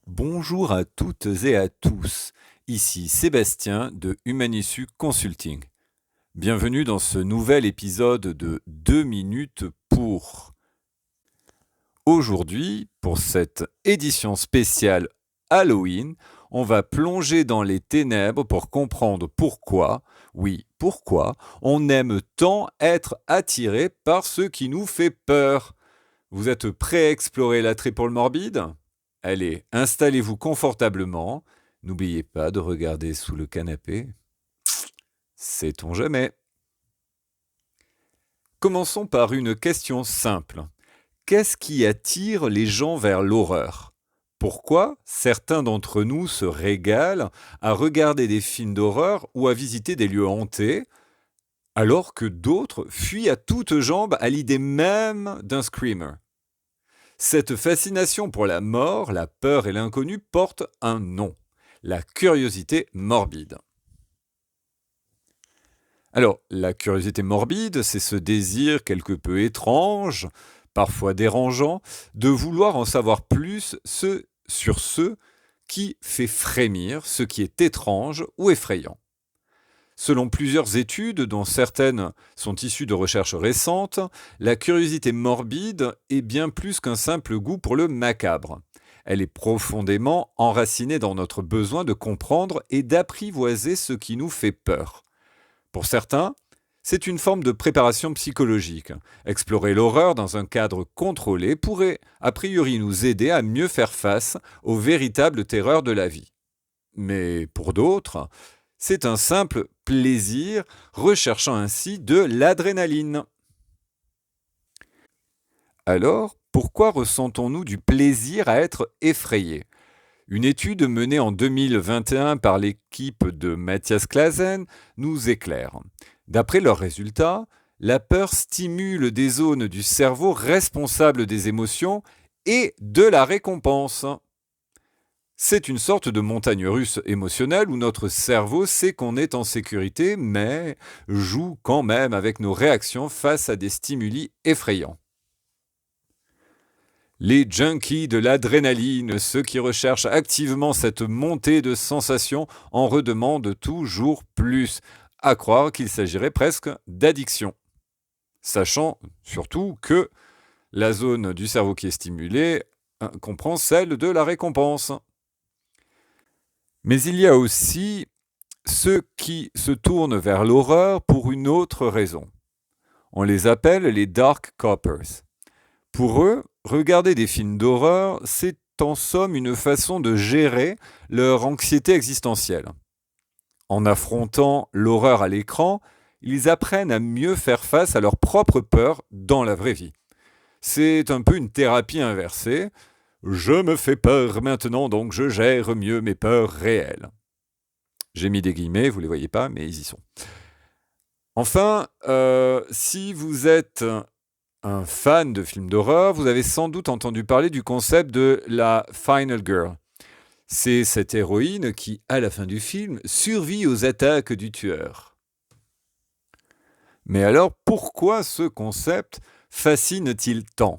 Bonjour à toutes et à tous, ici Sébastien de Humanissu Consulting. Bienvenue dans ce nouvel épisode de 2 minutes pour. Aujourd'hui, pour cette édition spéciale Halloween, on va plonger dans les ténèbres pour comprendre pourquoi, oui, pourquoi, on aime tant être attiré par ce qui nous fait peur. Vous êtes prêts à explorer l'attrait pour le morbide ? Allez, installez-vous confortablement. N'oubliez pas de regarder sous le canapé. Sait-on jamais ? Commençons par une question simple. Qu'est-ce qui attire les gens vers l'horreur ? Pourquoi certains d'entre nous se régalent à regarder des films d'horreur ou à visiter des lieux hantés, alors que d'autres fuient à toutes jambes à l'idée même d'un screamer ? Cette fascination pour la mort, la peur et l'inconnu porte un nom, la curiosité morbide. Alors, la curiosité morbide, c'est ce désir quelque peu étrange, parfois dérangeant, de vouloir en savoir plus sur ce qui fait frémir, ce qui est étrange ou effrayant. Selon plusieurs études, dont certaines sont issues de recherches récentes, la curiosité morbide est bien plus qu'un simple goût pour le macabre. Elle est profondément enracinée dans notre besoin de comprendre et d'apprivoiser ce qui nous fait peur. Pour certains, c'est une forme de préparation psychologique. Explorer l'horreur dans un cadre contrôlé pourrait a priori nous aider à mieux faire face aux véritables terreurs de la vie. Mais pour d'autres, c'est un simple plaisir, recherchant ainsi de l'adrénaline. Alors, pourquoi ressentons-nous du plaisir à être effrayés ? Une étude menée en 2021 par l'équipe de Matthias Clasen nous éclaire. D'après leurs résultats, la peur stimule des zones du cerveau responsables des émotions et de la récompense. C'est une sorte de montagne russe émotionnelle où notre cerveau sait qu'on est en sécurité, mais joue quand même avec nos réactions face à des stimuli effrayants. Les junkies de l'adrénaline, ceux qui recherchent activement cette montée de sensations, en redemandent toujours plus, à croire qu'il s'agirait presque d'addiction. Sachant surtout que la zone du cerveau qui est stimulée comprend celle de la récompense. Mais il y a aussi ceux qui se tournent vers l'horreur pour une autre raison. On les appelle les dark coppers. Pour eux, regarder des films d'horreur, c'est en somme une façon de gérer leur anxiété existentielle. En affrontant l'horreur à l'écran, ils apprennent à mieux faire face à leurs propres peurs dans la vraie vie. C'est un peu une thérapie inversée. Je me fais peur maintenant, donc je gère mieux mes peurs réelles. J'ai mis des guillemets, vous ne les voyez pas, mais ils y sont. Enfin, si vous êtes un fan de films d'horreur, vous avez sans doute entendu parler du concept de la Final Girl. C'est cette héroïne qui, à la fin du film, survit aux attaques du tueur. Mais alors, pourquoi ce concept fascine-t-il tant ?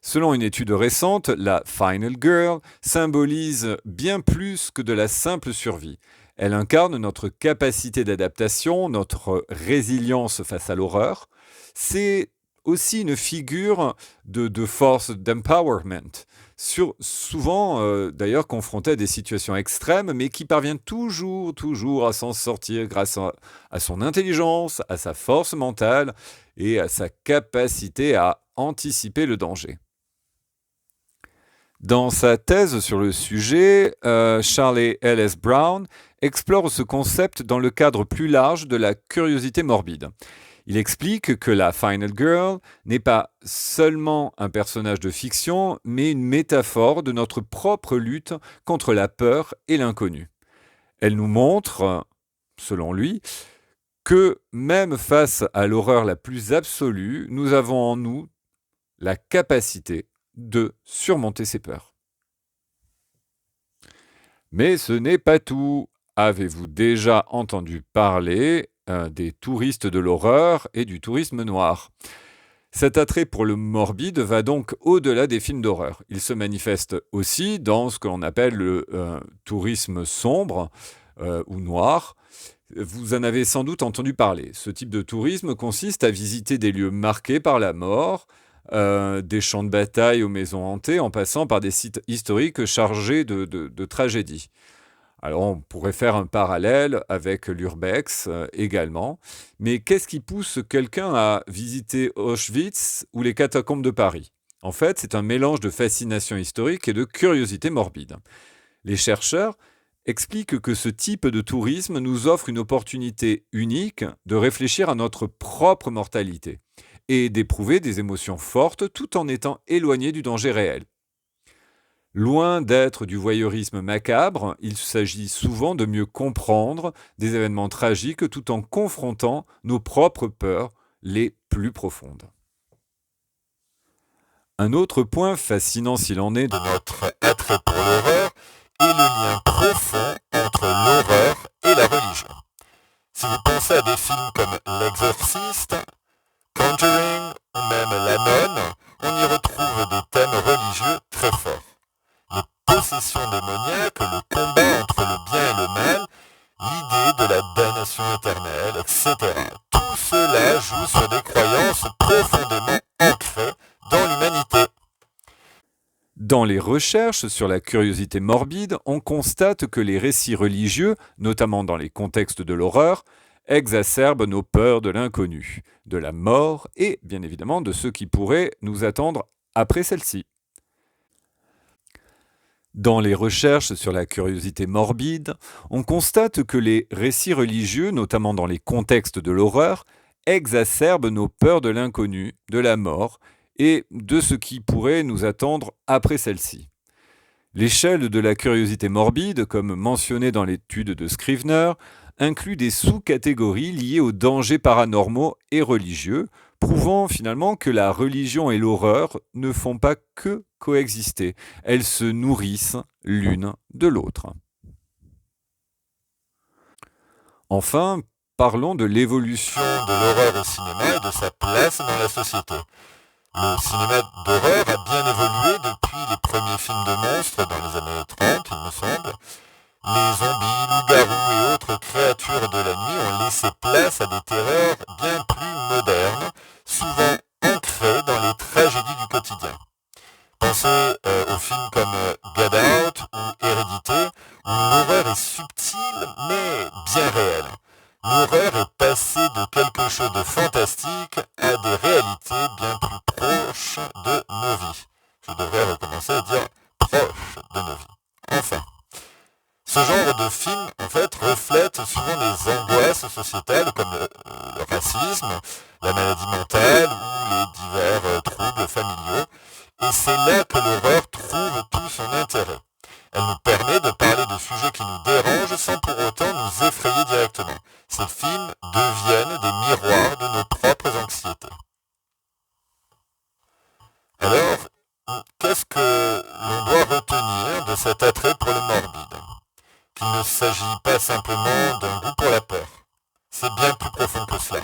Selon une étude récente, la Final Girl symbolise bien plus que de la simple survie. Elle incarne notre capacité d'adaptation, notre résilience face à l'horreur. C'est aussi une figure de force, d'empowerment, souvent d'ailleurs confrontée à des situations extrêmes, mais qui parvient toujours à s'en sortir grâce à son intelligence, à sa force mentale et à sa capacité à anticiper le danger. Dans sa thèse sur le sujet, Charlie L.S. Brown explore ce concept dans le cadre plus large de la curiosité morbide. Il explique que la Final Girl n'est pas seulement un personnage de fiction, mais une métaphore de notre propre lutte contre la peur et l'inconnu. Elle nous montre, selon lui, que même face à l'horreur la plus absolue, nous avons en nous la capacité de surmonter ses peurs. Mais ce n'est pas tout. Avez-vous déjà entendu parler des touristes de l'horreur et du tourisme noir ? Cet attrait pour le morbide va donc au-delà des films d'horreur. Il se manifeste aussi dans ce que l'on appelle le tourisme sombre ou noir. Vous en avez sans doute entendu parler. Ce type de tourisme consiste à visiter des lieux marqués par la mort, des champs de bataille aux maisons hantées, en passant par des sites historiques chargés de tragédies. Alors on pourrait faire un parallèle avec l'urbex également, mais qu'est-ce qui pousse quelqu'un à visiter Auschwitz ou les catacombes de Paris? En fait, c'est un mélange de fascination historique et de curiosité morbide. Les chercheurs expliquent que ce type de tourisme nous offre une opportunité unique de réfléchir à notre propre mortalité et d'éprouver des émotions fortes tout en étant éloigné du danger réel. Loin d'être du voyeurisme macabre, il s'agit souvent de mieux comprendre des événements tragiques tout en confrontant nos propres peurs les plus profondes. Un autre point fascinant s'il en est de notre attrait pour l'horreur est le lien profond entre l'horreur et la religion. Si vous pensez à des films comme L'Exorciste, Conjuring ou même La Nonne, on y retrouve des thèmes religieux très forts. Les possessions démoniaques, le combat entre le bien et le mal, l'idée de la damnation éternelle, etc. Tout cela joue sur des croyances profondément ancrées dans l'humanité. Dans les recherches sur la curiosité morbide, on constate que les récits religieux, notamment dans les contextes de l'horreur, exacerbent nos peurs de l'inconnu, de la mort et, bien évidemment, de ce qui pourrait nous attendre après celle-ci. Dans les recherches sur la curiosité morbide, on constate que les récits religieux, notamment dans les contextes de l'horreur, exacerbent nos peurs de l'inconnu, de la mort et de ce qui pourrait nous attendre après celle-ci. L'échelle de la curiosité morbide, comme mentionné dans l'étude de Scrivener, inclut des sous-catégories liées aux dangers paranormaux et religieux, prouvant finalement que la religion et l'horreur ne font pas que coexister, elles se nourrissent l'une de l'autre. Enfin, parlons de l'évolution de l'horreur au cinéma et de sa place dans la société. Le cinéma d'horreur a bien évolué depuis les premiers films de monstres dans les années 30, il me semble. Les zombies, loups-garous et autres créatures de la nuit ont laissé place à des terreurs bien plus modernes, souvent ancrées dans les tragédies du quotidien. Pensez aux films comme Get Out ou Hérédité, où l'horreur est subtile mais bien réelle. L'horreur est passée de quelque chose de fantastique à des réalités bien plus proches de nos vies. Je devrais recommencer à dire proches de nos vies. Enfin, ce genre de film, en fait, reflète souvent les angoisses sociétales comme le racisme, la maladie mentale ou les divers troubles familiaux. Et c'est là que l'horreur trouve tout son intérêt. Elle nous permet de parler de sujets qui nous dérangent sans pour autant nous effrayer directement. Ces films deviennent des miroirs de nos propres anxiétés. Alors, qu'est-ce que l'on doit retenir de cet attrait pour le morbide? Qu'il ne s'agit pas simplement d'un goût pour la peur. C'est bien plus profond que cela.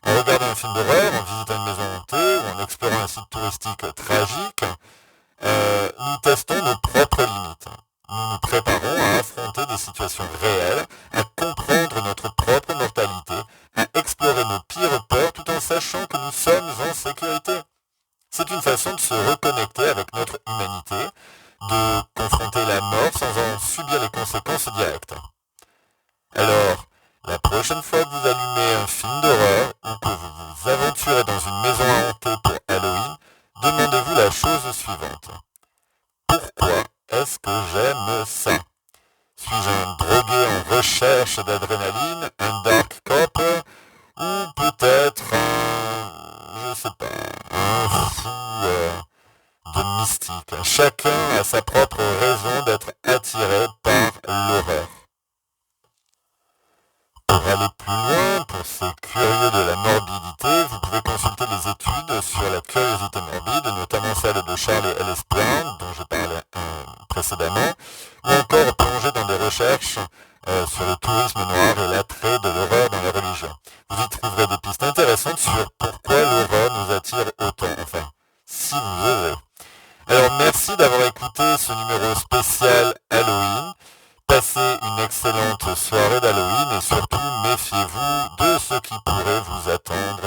En regardant un film d'horreur, en visitant une maison hantée ou en explorant un site touristique tragique, nous testons nos propres limites. Nous nous préparons à affronter des situations réelles, à comprendre notre propre mortalité, à explorer nos pires peurs tout en sachant que nous sommes en sécurité. C'est une façon de se reconnecter avec notre humanité, de confronter la mort sans en subir les conséquences directes. Alors, la prochaine fois que vous allumez un film d'horreur ou que vous vous aventurez dans une maison hantée pour Halloween, demandez-vous la chose suivante. Pourquoi est-ce que j'aime ça? Suis-je un drogué en recherche d'adrénaline, un dark copper, ou peut-être un fou de mystique? Chacun a sa propre raison d'être attiré par l'horreur. Pour aller plus loin, pour ces curieux de la morbidité, vous pouvez consulter les études sur la curiosité morbide, notamment celle de Charles et Ellis Brown, dont je parlais précédemment, ou encore plonger dans des recherches sur le tourisme noir et l'attrait de l'horreur dans les religions. Vous y trouverez des pistes intéressantes sur pourquoi l'horreur nous attire autant, enfin, si vous osez. Alors merci d'avoir écouté ce numéro spécial Halloween. Passez une excellente soirée d'Halloween et surtout méfiez-vous de ce qui pourrait vous attendre